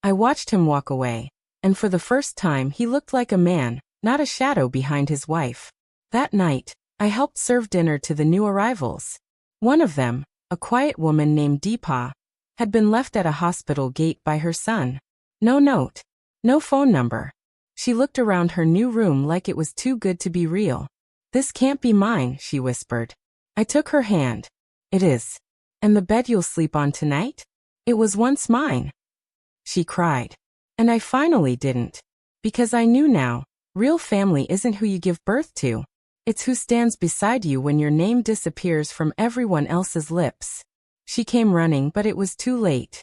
I watched him walk away, and for the first time he looked like a man, not a shadow behind his wife. That night, I helped serve dinner to the new arrivals. One of them, a quiet woman named Deepa, had been left at a hospital gate by her son. No note, no phone number. She looked around her new room like it was too good to be real. "This can't be mine," she whispered. I took her hand. "It is. And the bed you'll sleep on tonight? It was once mine." She cried. And I finally didn't. Because I knew now, real family isn't who you give birth to. It's who stands beside you when your name disappears from everyone else's lips. She came running, but it was too late.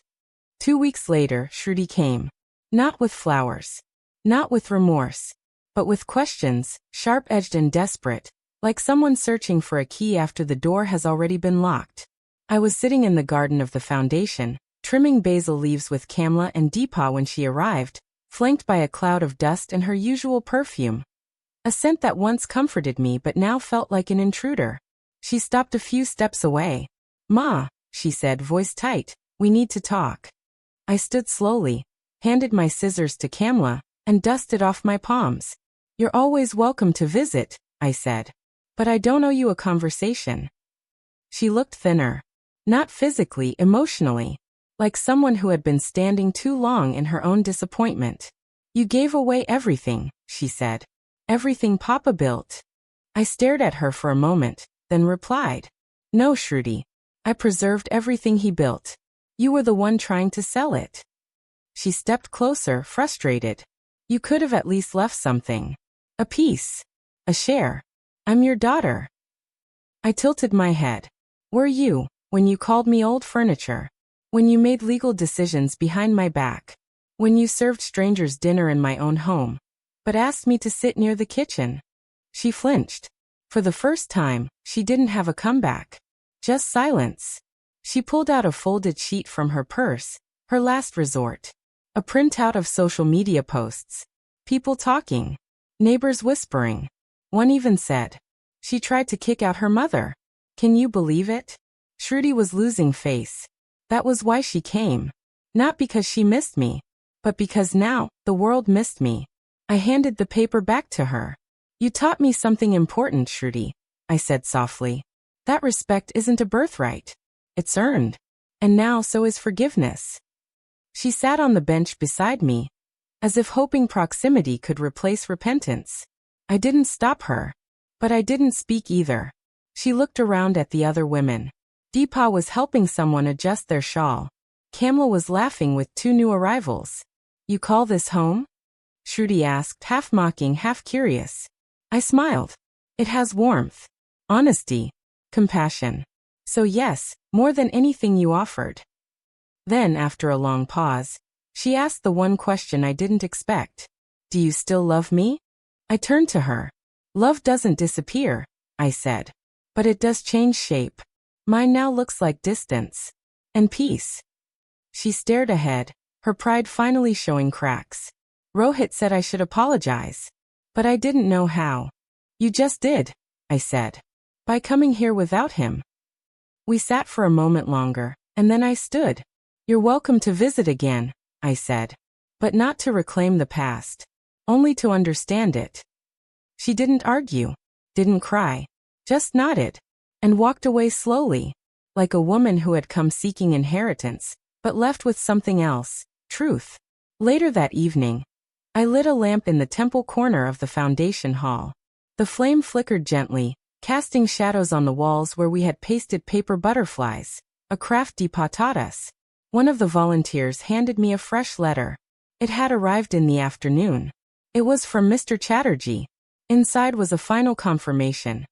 2 weeks later, Shruti came. Not with flowers. Not with remorse. But with questions, sharp-edged and desperate, like someone searching for a key after the door has already been locked. I was sitting in the garden of the foundation, trimming basil leaves with Kamla and Deepa when she arrived, flanked by a cloud of dust and her usual perfume. A scent that once comforted me but now felt like an intruder. She stopped a few steps away. "Ma," she said, voice tight, "we need to talk." I stood slowly, handed my scissors to Kamla, and dusted off my palms. "You're always welcome to visit," I said. "But I don't owe you a conversation." She looked thinner. Not physically, emotionally. Like someone who had been standing too long in her own disappointment. "You gave away everything," she said. "Everything Papa built." I stared at her for a moment, then replied, "No, Shruti. I preserved everything he built. You were the one trying to sell it." She stepped closer, frustrated. "You could have at least left something. A piece. A share. I'm your daughter." I tilted my head. "Were you, when you called me old furniture? When you made legal decisions behind my back? When you served strangers dinner in my own home, but asked me to sit near the kitchen?" She flinched. For the first time, she didn't have a comeback. Just silence. She pulled out a folded sheet from her purse, her last resort. A printout of social media posts. People talking. Neighbors whispering. One even said, "She tried to kick out her mother." Can you believe it? Shruti was losing face. That was why she came. Not because she missed me, but because now, the world missed me. I handed the paper back to her. "You taught me something important, Shruti," I said softly. "That respect isn't a birthright. It's earned. And now so is forgiveness." She sat on the bench beside me, as if hoping proximity could replace repentance. I didn't stop her. But I didn't speak either. She looked around at the other women. Deepa was helping someone adjust their shawl. Kamla was laughing with two new arrivals. "You call this home?" Shruti asked, half mocking, half curious. I smiled. "It has warmth, honesty, compassion. So yes, more than anything you offered." Then, after a long pause, she asked the one question I didn't expect. "Do you still love me?" I turned to her. "Love doesn't disappear," I said. "But it does change shape. Mine now looks like distance. And peace." She stared ahead, her pride finally showing cracks. "Rohit said I should apologize. But I didn't know how." "You just did," I said. "By coming here without him." We sat for a moment longer, and then I stood. "You're welcome to visit again," I said. "But not to reclaim the past. Only to understand it." She didn't argue, didn't cry, just nodded, and walked away slowly, like a woman who had come seeking inheritance, but left with something else, truth. Later that evening, I lit a lamp in the temple corner of the foundation hall. The flame flickered gently, casting shadows on the walls where we had pasted paper butterflies, a craft Deepa taught us. One of the volunteers handed me a fresh letter. It had arrived in the afternoon. It was from Mr. Chatterjee. Inside was a final confirmation.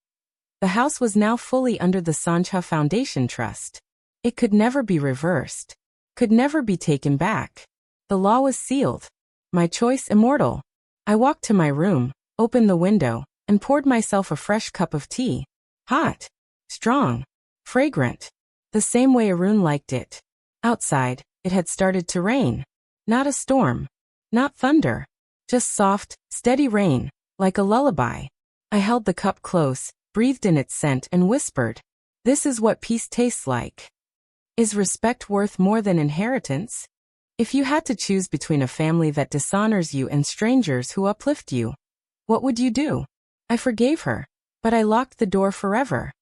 The house was now fully under the Sanjha Foundation Trust. It could never be reversed. Could never be taken back. The law was sealed. My choice immortal. I walked to my room, opened the window, and poured myself a fresh cup of tea. Hot. Strong. Fragrant. The same way Arun liked it. Outside, it had started to rain. Not a storm. Not thunder. Just soft, steady rain, like a lullaby. I held the cup close, breathed in its scent and whispered, "This is what peace tastes like." Is respect worth more than inheritance? If you had to choose between a family that dishonors you and strangers who uplift you, what would you do? I forgave her, but I locked the door forever.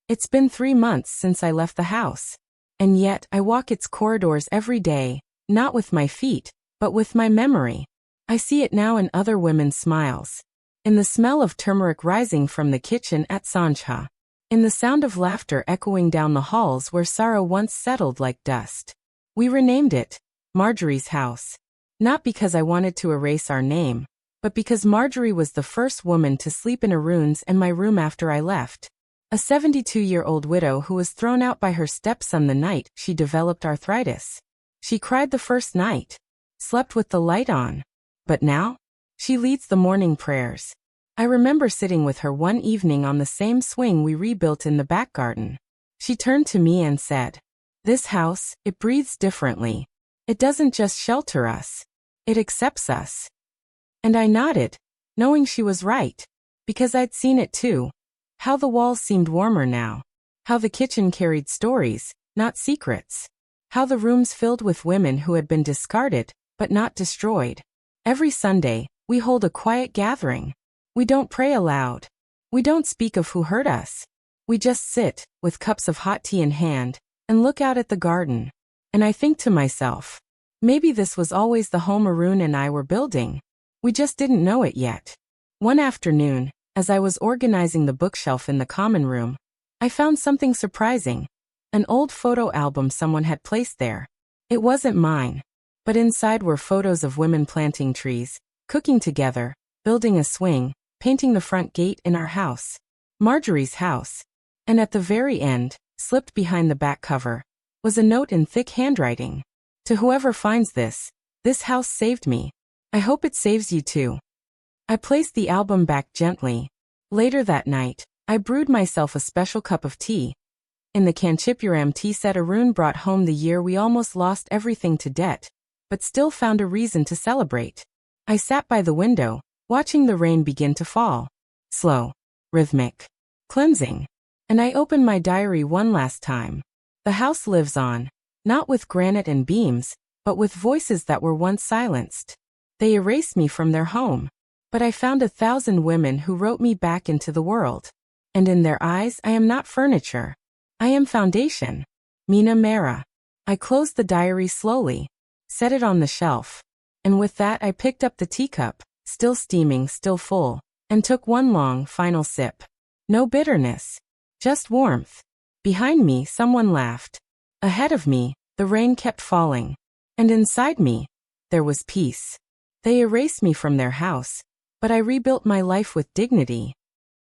It's been 3 months since I left the house. And yet I walk its corridors every day, not with my feet, but with my memory. I see it now in other women's smiles. In the smell of turmeric rising from the kitchen at Sanjha. In the sound of laughter echoing down the halls where sorrow once settled like dust. We renamed it Marjorie's house. Not because I wanted to erase our name, but because Marjorie was the first woman to sleep in Arun's and my room after I left. A 72-year-old widow who was thrown out by her stepson the night she developed arthritis. She cried the first night. Slept with the light on. But now? She leads the morning prayers. I remember sitting with her one evening on the same swing we rebuilt in the back garden. She turned to me and said, This house, it breathes differently. It doesn't just shelter us. It accepts us. And I nodded, knowing she was right, because I'd seen it too. How the walls seemed warmer now. How the kitchen carried stories, not secrets. How the rooms filled with women who had been discarded, but not destroyed. Every Sunday, we hold a quiet gathering. We don't pray aloud. We don't speak of who hurt us. We just sit, with cups of hot tea in hand, and look out at the garden. And I think to myself, maybe this was always the home Arun and I were building. We just didn't know it yet. One afternoon, as I was organizing the bookshelf in the common room, I found something surprising. An old photo album someone had placed there. It wasn't mine, but inside were photos of women planting trees, cooking together, building a swing, painting the front gate in our house, Marjorie's house. And at the very end, slipped behind the back cover, was a note in thick handwriting. To whoever finds this house saved me. I hope it saves you too. I placed the album back gently. Later that night, I brewed myself a special cup of tea. In the Kanchipuram tea set Arun brought home the year we almost lost everything to debt, but still found a reason to celebrate. I sat by the window, watching the rain begin to fall. Slow, rhythmic, cleansing. And I opened my diary one last time. The house lives on, not with granite and beams, but with voices that were once silenced. They erased me from their home. But I found 1,000 women who wrote me back into the world. And in their eyes I am not furniture. I am foundation. Meena Mera. I closed the diary slowly, set it on the shelf. And with that I picked up the teacup, still steaming, still full, and took one long, final sip. No bitterness. Just warmth. Behind me, someone laughed. Ahead of me, the rain kept falling. And inside me, there was peace. They erased me from their house, but I rebuilt my life with dignity.